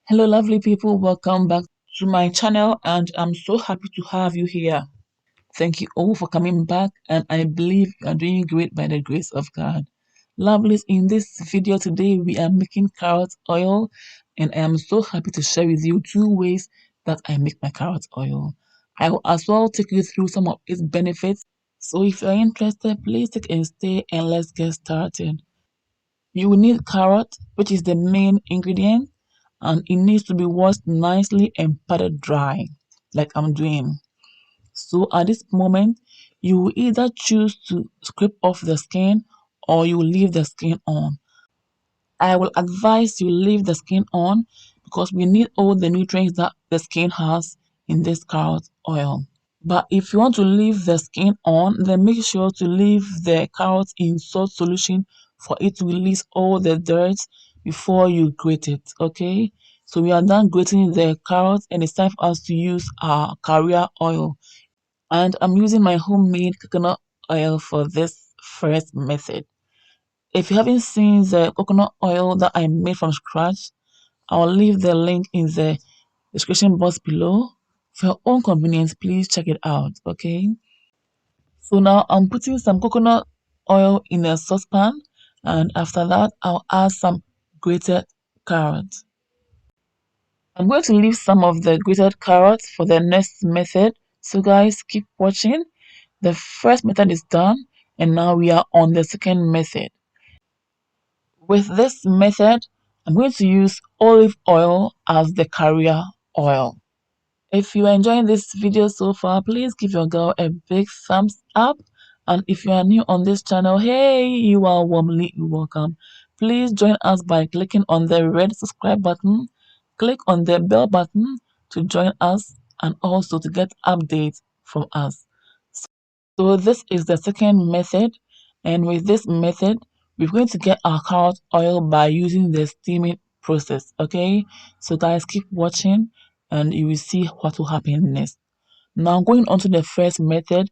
Hello, lovely people. Welcome back to my channel, and I'm so happy to have you here. Thank you all for coming back, and I believe you are doing great by the grace of God. Lovelies, in this video today, we are making carrot oil, and I am so happy to share with you two ways that I make my carrot oil. I will as well take you through some of its benefits. So if you're interested, please take a stay and let's get started. You will need carrot, which is the main ingredient, and it needs to be washed nicely and patted dry, like I'm doing. So at this moment, you will either choose to scrape off the skin or you will leave the skin on. I will advise you leave the skin on because we need all the nutrients that the skin has in this carrot oil. But if you want to leave the skin on, then make sure to leave the carrot in salt solution for it to release all the dirt before you grate it, okay? So we are done grating the carrot and it's time for us to use our carrier oil. And I'm using my homemade coconut oil for this first method. If you haven't seen the coconut oil that I made from scratch, I'll leave the link in the description box below. For your own convenience, please check it out, okay? So now I'm putting some coconut oil in a saucepan, and after that I'll add some grated carrots. I'm going to leave some of the grated carrots for the next method. So guys, keep watching. The first method is done and now we are on the second method. With this method, I'm going to use olive oil as the carrier oil. If you are enjoying this video so far, please give your girl a big thumbs up. And if you are new on this channel, hey, you are warmly welcome. Please join us by clicking on the red subscribe button. Click on the bell button to join us and also to get updates from us. So this is the second method. And with this method, we're going to get our carrot oil by using the steaming process. Okay, so guys, keep watching and you will see what will happen next. Now going on to the first method,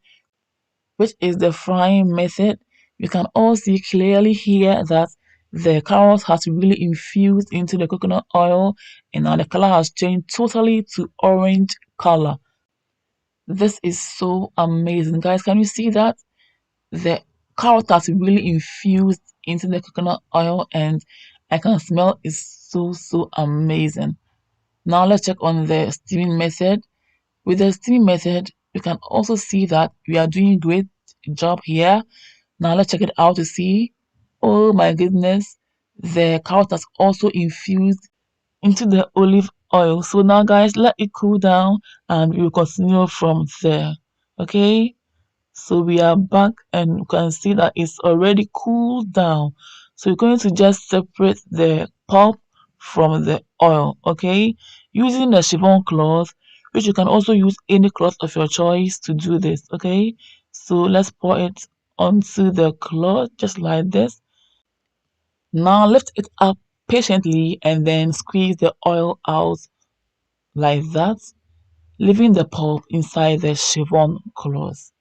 which is the frying method. You can all see clearly here that the carrot has really infused into the coconut oil and now the color has changed totally to orange color. This is so amazing, guys. Can you see that? The carrot has really infused into the coconut oil and I can smell it's so amazing. Now let's check on the steaming method. With the steaming method, you can also see that we are doing great job here. Now let's check it out to see. Oh my goodness, the carrot has also infused into the olive oil. So now guys, let it cool down and we will continue from there. Okay, so we are back and you can see that it's already cooled down. So you're going to just separate the pulp from the oil, okay? Using the chiffon cloth, which you can also use any cloth of your choice to do this, okay? So let's pour it onto the cloth just like this. Now lift it up patiently and then squeeze the oil out like that, leaving the pulp inside the chiffon cloth.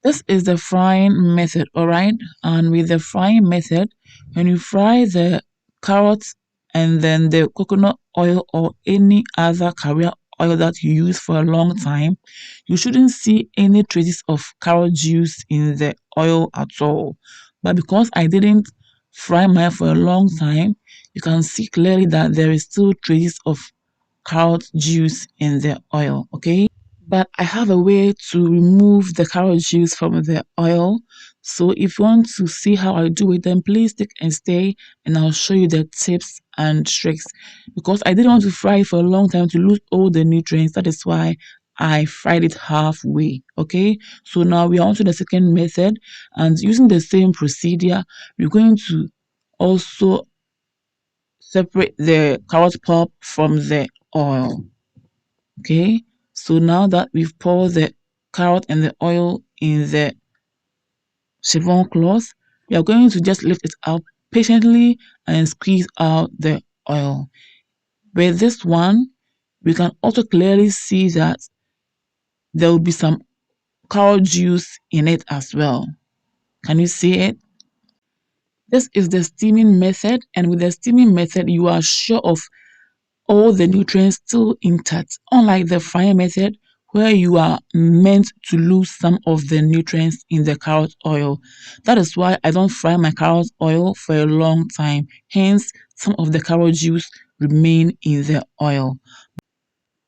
This is the frying method, alright? And with the frying method, when you fry the carrots and then the coconut oil or any other carrier oil that you use for a long time, you shouldn't see any traces of carrot juice in the oil at all. But because I didn't fry mine for a long time, you can see clearly that there is still traces of carrot juice in the oil, okay? But I have a way to remove the carrot juice from the oil. So if you want to see how I do it, then please stick and stay and I'll show you the tips and tricks. Because I didn't want to fry it for a long time to lose all the nutrients. That is why I fried it halfway. Okay, so now we are on to the second method, and using the same procedure, we're going to also separate the carrot pulp from the oil. Okay, so now that we've poured the carrot and the oil in the chiffon cloth, we are going to just lift it up patiently and squeeze out the oil. With this one, we can also clearly see that there will be some carrot juice in it as well. Can you see it? This is the steaming method, and with the steaming method, you are sure of all the nutrients still intact, unlike the frying method where you are meant to lose some of the nutrients in the carrot oil. That is why I don't fry my carrot oil for a long time. Hence, some of the carrot juice remain in the oil.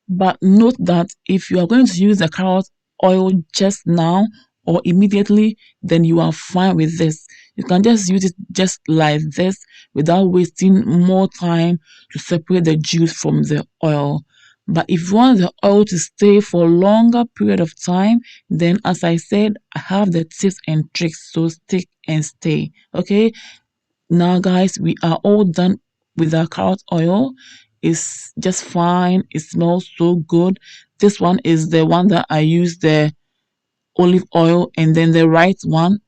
But note that if you are going to use the carrot oil just now or immediately, then you are fine with this. You can just use it just like this without wasting more time to separate the juice from the oil. But if you want the oil to stay for a longer period of time, then as I said, I have the tips and tricks. So stick and stay. Okay. Now, guys, we are all done with our carrot oil. It's just fine. It smells so good. This one is the one that I use the olive oil, and then the right one,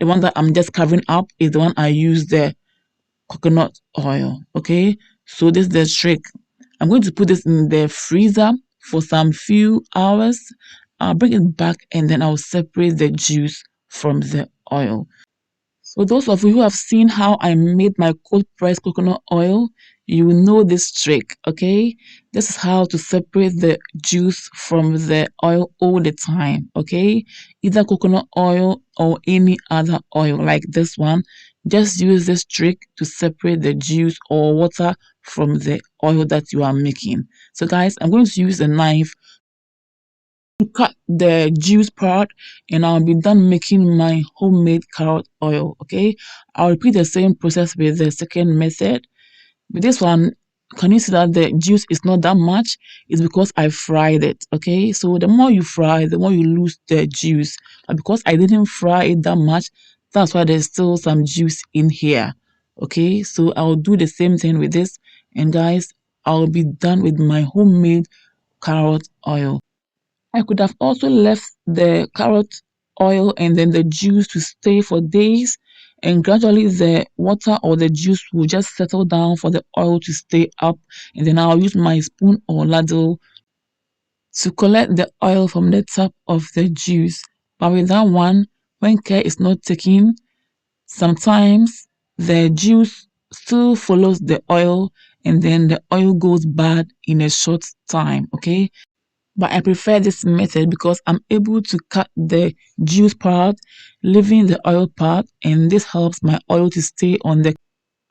the one that I'm just covering up, is the one I use the coconut oil. Okay, so this is the trick. I'm going to put this in the freezer for some few hours. I'll bring it back and then I'll separate the juice from the oil. So those of you who have seen how I made my cold pressed coconut oil, you will know this trick, okay? This is how to separate the juice from the oil all the time, okay? Either coconut oil or any other oil like this one. Just use this trick to separate the juice or water from the oil that you are making. So guys, I'm going to use a knife to cut the juice part, and I'll be done making my homemade carrot oil. Okay, I'll repeat the same process with the second method. With this one, can you see that the juice is not that much? It's because I fried it. Okay, so the more you fry, the more you lose the juice. But because I didn't fry it that much, that's why there's still some juice in here. Okay, so I'll do the same thing with this, and guys, I'll be done with my homemade carrot oil. I could have also left the carrot oil and then the juice to stay for days, and gradually the water or the juice will just settle down for the oil to stay up, and then I'll use my spoon or ladle to collect the oil from the top of the juice. But with that one, when care is not taken, sometimes the juice still follows the oil, and then the oil goes bad in a short time. Okay, but I prefer this method because I'm able to cut the juice part, leaving the oil part, and this helps my oil to stay on the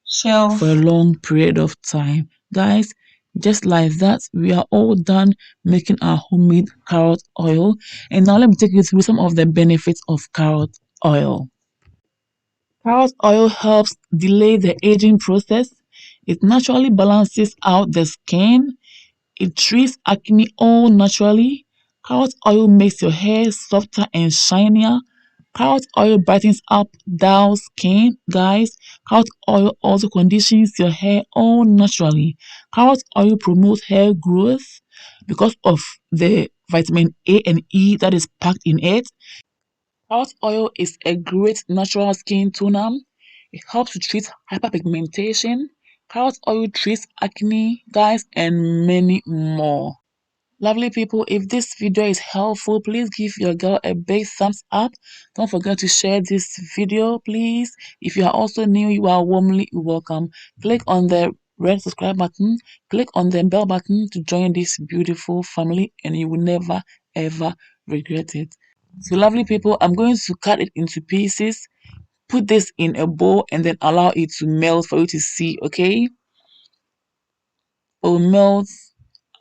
shelf for a long period of time. Guys, just like that, we are all done making our homemade carrot oil. And now let me take you through some of the benefits of carrot oil. Carrot oil helps delay the aging process. It naturally balances out the skin. It treats acne all naturally. Carrot oil makes your hair softer and shinier. Carrot oil brightens up dull skin, guys. Carrot oil also conditions your hair all naturally. Carrot oil promotes hair growth because of the vitamin A and E that is packed in it. Carrot oil is a great natural skin toner. It helps to treat hyperpigmentation. Carrot oil treats acne, guys, and many more. Lovely people, if this video is helpful, please give your girl a big thumbs up. Don't forget to share this video, please. If you are also new, you are warmly welcome. Click on the red subscribe button, click on the bell button to join this beautiful family, and you will never ever regret it. So lovely people, I'm going to cut it into pieces, put this in a bowl, and then allow it to melt for you to see. Okay, it will melt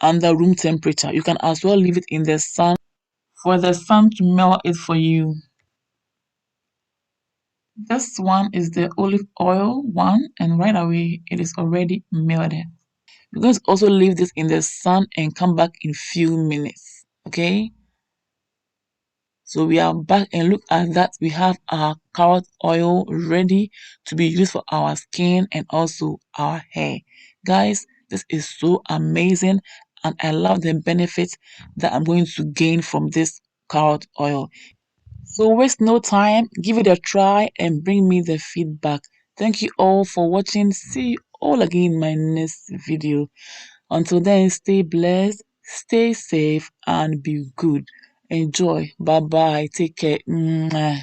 under room temperature. You can as well leave it in the sun for the sun to melt it for you. This one is the olive oil one, and right away it is already melted. We're going to also leave this in the sun and come back in few minutes. Okay, so we are back, and look at that, we have our carrot oil ready to be used for our skin and also our hair. Guys, this is so amazing, and I love the benefits that I'm going to gain from this carrot oil. So waste no time, give it a try and bring me the feedback. Thank you all for watching. See you all again in my next video. Until then, stay blessed, stay safe, and be good. Enjoy. Bye bye. Take care. Mwah.